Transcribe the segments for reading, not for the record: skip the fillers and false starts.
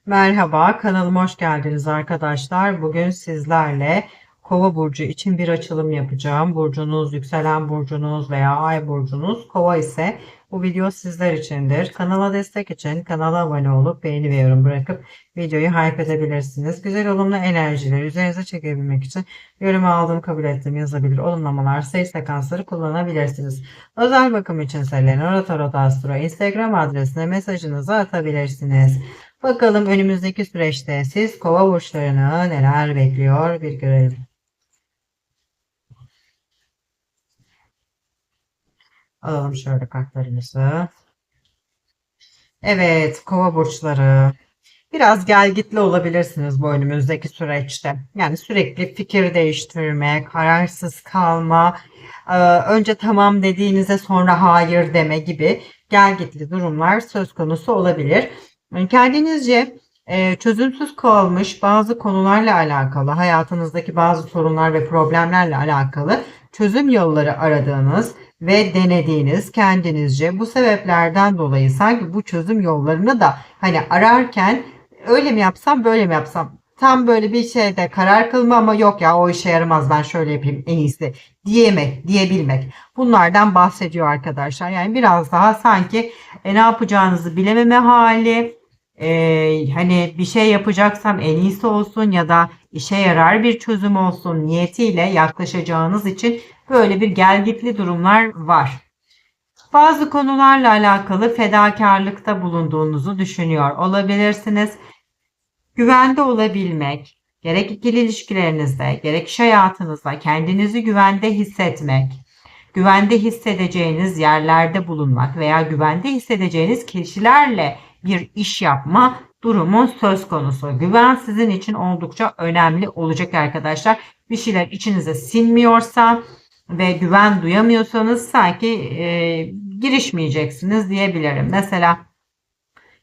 Merhaba, kanalıma hoş geldiniz arkadaşlar. Bugün sizlerle Kova burcu için bir açılım yapacağım. Burcunuz, yükselen burcunuz veya ay burcunuz Kova ise bu video sizler içindir. Kanala destek için kanala abone olup beğeni ve yorum bırakıp videoyu hype edebilirsiniz. Güzel olumlu enerjileri üzerinize çekebilmek için yorumu aldım, kabul ettim yazabilir. Olumlamalar, sayı sekansları kullanabilirsiniz. Özel bakım için Lenora Tarot Astro Instagram adresine mesajınızı atabilirsiniz. Bakalım önümüzdeki süreçte siz kova burçlarını neler bekliyor bir görelim. Alalım şöyle kartlarımızı. Evet, kova burçları. Biraz gelgitli olabilirsiniz bu önümüzdeki süreçte. Yani sürekli fikir değiştirme, kararsız kalma, önce tamam dediğinize sonra hayır deme gibi gelgitli durumlar söz konusu olabilir. Yani kendinizce çözümsüz kalmış bazı konularla alakalı, hayatınızdaki bazı sorunlar ve problemlerle alakalı çözüm yolları aradığınız ve denediğiniz kendinizce bu sebeplerden dolayı sanki bu çözüm yollarını da hani ararken öyle mi yapsam böyle mi yapsam tam böyle bir şeyde karar kılma ama yok ya o işe yaramaz ben şöyle yapayım en iyisi diyebilmek. Bunlardan bahsediyor arkadaşlar. Yani biraz daha sanki ne yapacağınızı bilememe hali, hani bir şey yapacaksam en iyisi olsun ya da işe yarar bir çözüm olsun niyetiyle yaklaşacağınız için böyle bir gelgitli durumlar var. Bazı konularla alakalı fedakarlıkta bulunduğunuzu düşünüyor olabilirsiniz. Güvende olabilmek, gerek ikili ilişkilerinizde, gerek iş hayatınızda kendinizi güvende hissetmek, güvende hissedeceğiniz yerlerde bulunmak veya güvende hissedeceğiniz kişilerle bir iş yapma durumu söz konusu. Güven sizin için oldukça önemli olacak arkadaşlar. Bir şeyler içinize sinmiyorsa ve güven duyamıyorsanız sanki girişmeyeceksiniz diyebilirim. Mesela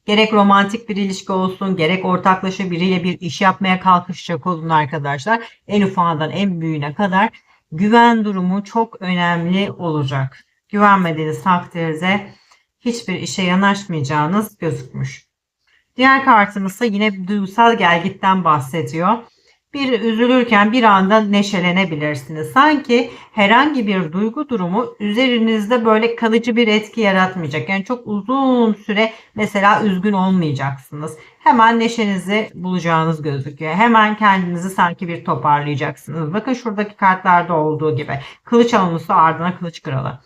gerek romantik bir ilişki olsun, gerek ortaklaşa biriyle bir iş yapmaya kalkışacak olun arkadaşlar. En ufağından en büyüğüne kadar güven durumu çok önemli olacak. Güvenmediğiniz takdirde hiçbir işe yanaşmayacağınız gözükmüş. Diğer kartımız ise yine duygusal gelgitten bahsediyor. Bir üzülürken bir anda neşelenebilirsiniz. Sanki herhangi bir duygu durumu üzerinizde böyle kalıcı bir etki yaratmayacak. Yani çok uzun süre mesela üzgün olmayacaksınız. Hemen neşenizi bulacağınız gözüküyor. Hemen kendinizi sanki bir toparlayacaksınız. Bakın şuradaki kartlarda olduğu gibi. Kılıç alınısı ardına kılıç kralı.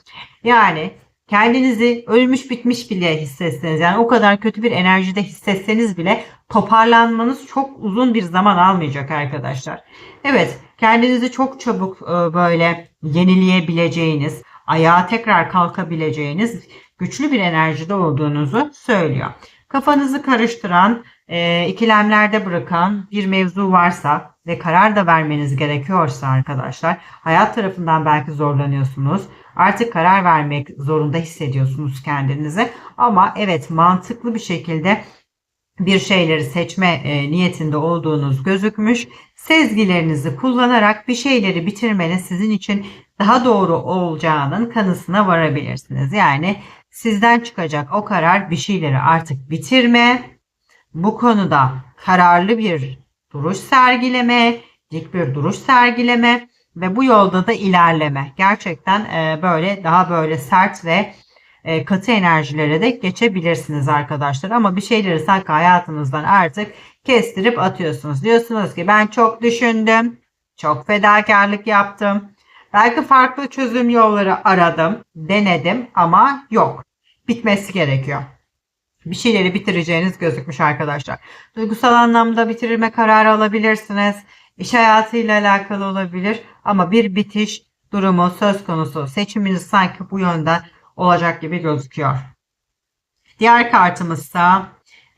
Yani kendinizi ölmüş bitmiş bile hissetseniz yani o kadar kötü bir enerjide hissetseniz bile toparlanmanız çok uzun bir zaman almayacak arkadaşlar. Evet, kendinizi çok çabuk böyle yenileyebileceğiniz, ayağa tekrar kalkabileceğiniz güçlü bir enerjide olduğunuzu söylüyor. Kafanızı karıştıran, ikilemlerde bırakan bir mevzu varsa ve karar da vermeniz gerekiyorsa arkadaşlar, hayat tarafından belki zorlanıyorsunuz. Artık karar vermek zorunda hissediyorsunuz kendinizi. Ama evet mantıklı bir şekilde bir şeyleri seçme niyetinde olduğunuz gözükmüş. Sezgilerinizi kullanarak bir şeyleri bitirmenin sizin için daha doğru olacağının kanısına varabilirsiniz. Yani sizden çıkacak o karar bir şeyleri artık bitirme, bu konuda kararlı bir duruş sergileme, dik bir duruş sergileme ve bu yolda da ilerleme. Gerçekten böyle daha böyle sert ve katı enerjilere de geçebilirsiniz arkadaşlar. Ama bir şeyleri sanki hayatınızdan artık kestirip atıyorsunuz. Diyorsunuz ki ben çok düşündüm, çok fedakarlık yaptım. Belki farklı çözüm yolları aradım, denedim ama yok. Bitmesi gerekiyor. Bir şeyleri bitireceğiniz gözükmüş arkadaşlar. Duygusal anlamda bitirme kararı alabilirsiniz. İş hayatıyla alakalı olabilir ama bir bitiş durumu söz konusu. Seçiminiz sanki bu yönden olacak gibi gözüküyor. Diğer kartımızsa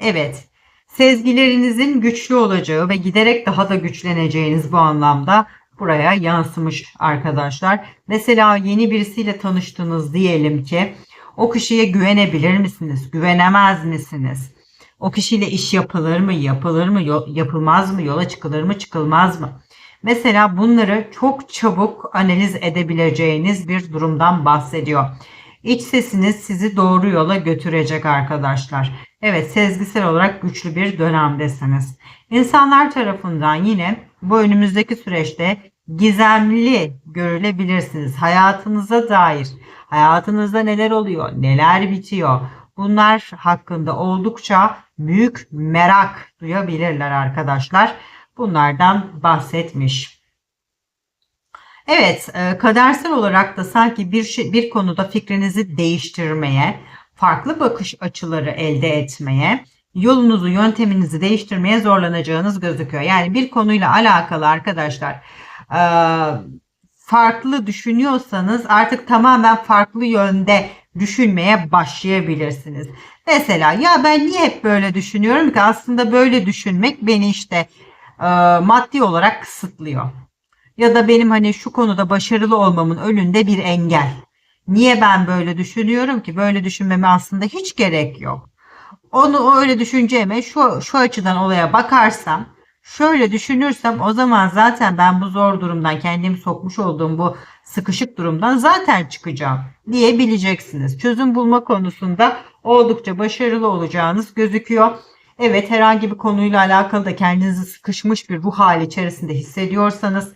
evet, sezgilerinizin güçlü olacağı ve giderek daha da güçleneceğiniz bu anlamda buraya yansımış arkadaşlar. Mesela yeni birisiyle tanıştınız diyelim ki o kişiye güvenebilir misiniz? Güvenemez misiniz? O kişiyle iş yapılır mı? Yapılır mı? Yapılmaz mı? Yola çıkılır mı? Çıkılmaz mı? Mesela bunları çok çabuk analiz edebileceğiniz bir durumdan bahsediyor. İç sesiniz sizi doğru yola götürecek arkadaşlar. Evet, sezgisel olarak güçlü bir dönemdesiniz. İnsanlar tarafından yine bu önümüzdeki süreçte gizemli görülebilirsiniz. Hayatınıza dair, hayatınızda neler oluyor, neler bitiyor, bunlar hakkında oldukça büyük merak duyabilirler arkadaşlar. Bunlardan bahsetmiş. Evet, kadersel olarak da sanki bir konuda fikrinizi değiştirmeye, farklı bakış açıları elde etmeye, yolunuzu, yönteminizi değiştirmeye zorlanacağınız gözüküyor. Yani bir konuyla alakalı arkadaşlar, e, farklı düşünüyorsanız artık tamamen farklı yönde düşünmeye başlayabilirsiniz. Mesela ya ben niye hep böyle düşünüyorum ki, aslında böyle düşünmek beni işte maddi olarak kısıtlıyor. Ya da benim hani şu konuda başarılı olmamın önünde bir engel. Niye ben böyle düşünüyorum ki? Böyle düşünmeme aslında hiç gerek yok. Onu öyle düşüneceğime şu açıdan olaya bakarsam, şöyle düşünürsem, o zaman zaten ben bu zor durumdan, kendimi sokmuş olduğum bu sıkışık durumdan zaten çıkacağım diyebileceksiniz. Çözüm bulma konusunda oldukça başarılı olacağınız gözüküyor. Evet, herhangi bir konuyla alakalı da kendinizi sıkışmış bir ruh hali içerisinde hissediyorsanız,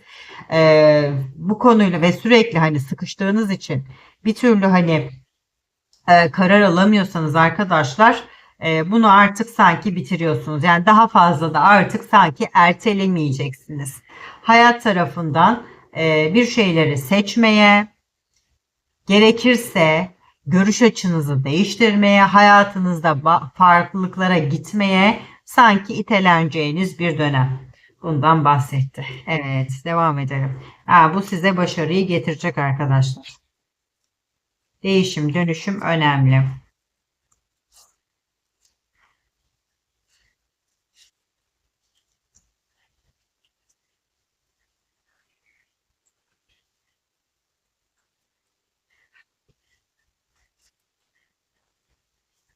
bu konuyla ve sürekli hani sıkıştığınız için bir türlü hani karar alamıyorsanız arkadaşlar, bunu artık sanki bitiriyorsunuz. Yani daha fazla da artık sanki ertelemeyeceksiniz. Hayat tarafından bir şeyleri seçmeye, gerekirse görüş açınızı değiştirmeye, hayatınızda farklılıklara gitmeye sanki iteleneceğiniz bir dönem. Bundan bahsetti. Evet, devam edelim. Bu size başarıyı getirecek arkadaşlar. Değişim, dönüşüm önemli.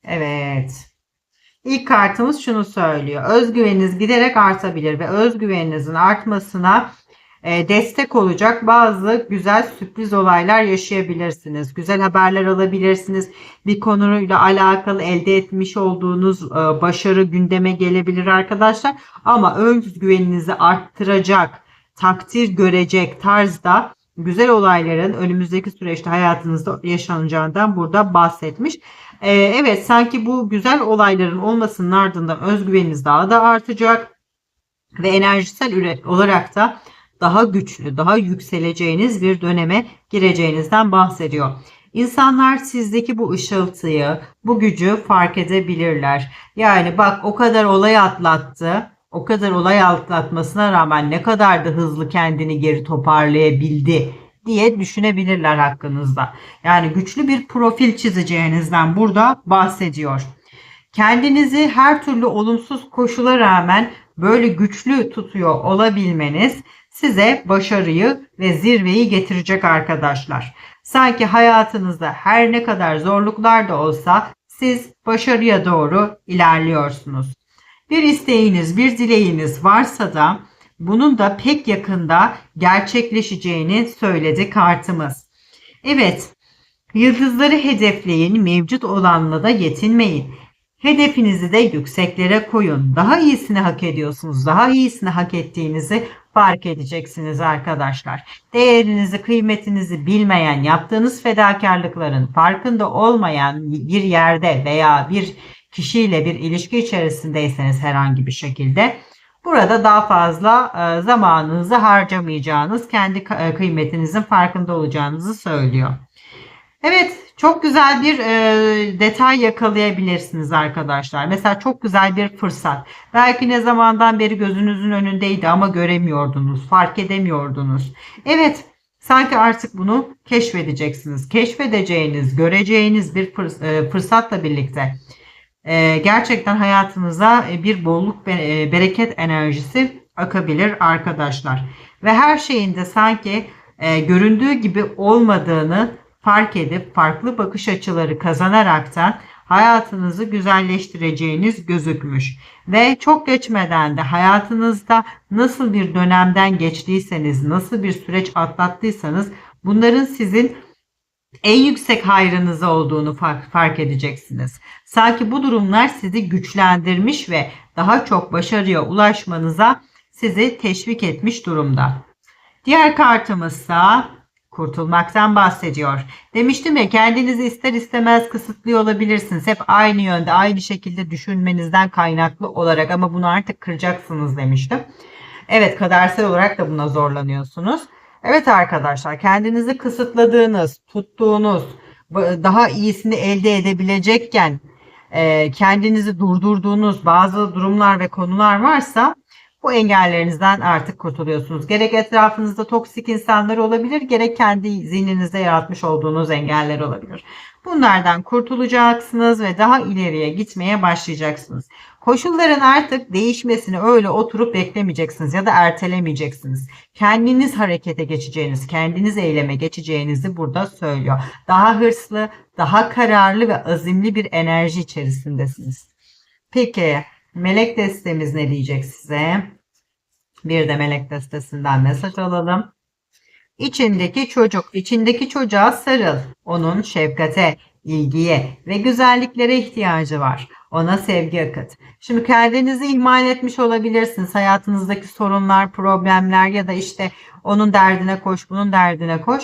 Evet. İlk kartımız şunu söylüyor. Özgüveniniz giderek artabilir ve özgüveninizin artmasına destek olacak bazı güzel sürpriz olaylar yaşayabilirsiniz. Güzel haberler alabilirsiniz. Bir konuyla alakalı elde etmiş olduğunuz başarı gündeme gelebilir arkadaşlar. Ama özgüveninizi arttıracak, takdir görecek tarzda güzel olayların önümüzdeki süreçte hayatınızda yaşanacağından burada bahsetmiş. Evet, sanki bu güzel olayların olmasının ardından özgüveniniz daha da artacak ve enerjisel olarak da daha güçlü, daha yükseleceğiniz bir döneme gireceğinizden bahsediyor. İnsanlar sizdeki bu ışıltıyı, bu gücü fark edebilirler. Yani bak, o kadar olay atlattı, o kadar olay atlatmasına rağmen ne kadar da hızlı kendini geri toparlayabildi diye düşünebilirler hakkınızda. Yani güçlü bir profil çizeceğinizden burada bahsediyor. Kendinizi her türlü olumsuz koşula rağmen böyle güçlü tutuyor olabilmeniz size başarıyı ve zirveyi getirecek arkadaşlar. Sanki hayatınızda her ne kadar zorluklar da olsa siz başarıya doğru ilerliyorsunuz. Bir isteğiniz, bir dileğiniz varsa da bunun da pek yakında gerçekleşeceğini söyledi kartımız. Evet, yıldızları hedefleyin, mevcut olanla da yetinmeyin. Hedefinizi de yükseklere koyun. Daha iyisini hak ediyorsunuz. Daha iyisini hak ettiğinizi fark edeceksiniz arkadaşlar. Değerinizi, kıymetinizi bilmeyen, yaptığınız fedakarlıkların farkında olmayan bir yerde veya bir kişiyle bir ilişki içerisindeyseniz herhangi bir şekilde, burada daha fazla zamanınızı harcamayacağınız, kendi kıymetinizin farkında olacağınızı söylüyor. Evet, çok güzel bir detay yakalayabilirsiniz arkadaşlar. Mesela çok güzel bir fırsat. Belki ne zamandan beri gözünüzün önündeydi ama göremiyordunuz, fark edemiyordunuz. Evet, sanki artık bunu keşfedeceksiniz. Keşfedeceğiniz, göreceğiniz bir fırsatla birlikte gerçekten hayatınıza bir bolluk, bereket enerjisi akabilir arkadaşlar. Ve her şeyin de sanki göründüğü gibi olmadığını fark edip farklı bakış açıları kazanaraktan hayatınızı güzelleştireceğiniz gözükmüş. Ve çok geçmeden de hayatınızda nasıl bir dönemden geçtiyseniz, nasıl bir süreç atlattıysanız bunların sizin en yüksek hayrınıza olduğunu fark edeceksiniz. Sanki bu durumlar sizi güçlendirmiş ve daha çok başarıya ulaşmanıza sizi teşvik etmiş durumda. Diğer kartımızsa kurtulmaktan bahsediyor. Demiştim ya, kendinizi ister istemez kısıtlıyor olabilirsiniz. Hep aynı yönde, aynı şekilde düşünmenizden kaynaklı olarak, ama bunu artık kıracaksınız demiştim. Evet, kadersel olarak da buna zorlanıyorsunuz. Evet arkadaşlar, kendinizi kısıtladığınız, tuttuğunuz, daha iyisini elde edebilecekken kendinizi durdurduğunuz bazı durumlar ve konular varsa bu engellerinizden artık kurtuluyorsunuz. Gerek etrafınızda toksik insanlar olabilir, gerek kendi zihninizde yaratmış olduğunuz engeller olabilir. Bunlardan kurtulacaksınız ve daha ileriye gitmeye başlayacaksınız. Koşulların artık değişmesini öyle oturup beklemeyeceksiniz ya da ertelemeyeceksiniz. Kendiniz harekete geçeceğiniz, kendiniz eyleme geçeceğinizi burada söylüyor. Daha hırslı, daha kararlı ve azimli bir enerji içerisindesiniz. Peki, melek destemiz ne diyecek size? Bir de melek destesinden mesaj alalım. İçindeki çocuk, içindeki çocuğa sarıl. Onun şefkate, ilgiye ve güzelliklere ihtiyacı var. Ona sevgi akıt. Şimdi kendinizi ihmal etmiş olabilirsiniz. Hayatınızdaki sorunlar, problemler ya da işte onun derdine koş, bunun derdine koş.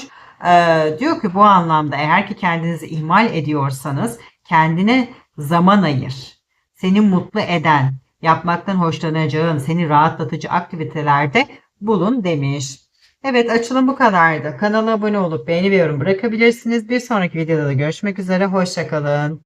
Diyor ki bu anlamda, eğer ki kendinizi ihmal ediyorsanız kendine zaman ayır. Seni mutlu eden, yapmaktan hoşlanacağın, seni rahatlatıcı aktivitelerde bulun demiş. Evet, açılım bu kadardı. Kanala abone olup beğeni ve yorum bırakabilirsiniz. Bir sonraki videoda da görüşmek üzere. Hoşça kalın.